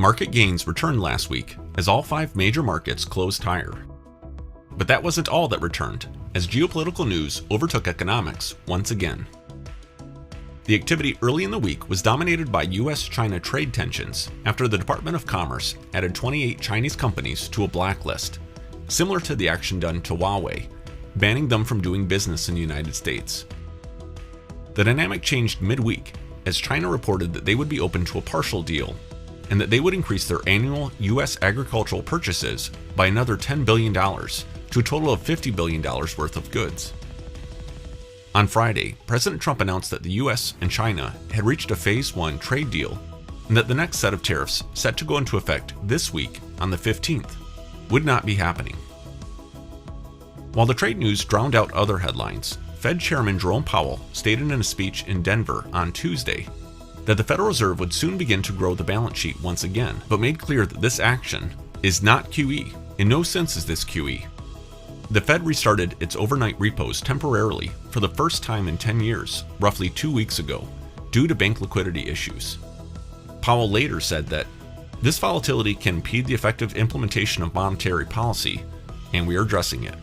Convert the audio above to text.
Market gains returned last week as all 5 major markets closed higher. But that wasn't all that returned, as geopolitical news overtook economics once again. The activity early in the week was dominated by US-China trade tensions after the Department of Commerce added 28 Chinese companies to a blacklist, similar to the action done to Huawei, banning them from doing business in the United States. The dynamic changed midweek as China reported that they would be open to a partial deal and that they would increase their annual US agricultural purchases by another $10 billion to a total of $50 billion worth of goods. On Friday, President Trump announced that the US and China had reached a Phase 1 trade deal and that the next set of tariffs, set to go into effect this week on the 15th, would not be happening. While the trade news drowned out other headlines, Fed Chairman Jerome Powell stated in a speech in Denver on Tuesday that the Federal Reserve would soon begin to grow the balance sheet once again, but made clear that this action is not QE. In no sense is this QE. The Fed restarted its overnight repos temporarily for the first time in 10 years, roughly 2 weeks ago, due to bank liquidity issues. Powell later said that this volatility can impede the effective implementation of monetary policy, and we are addressing it.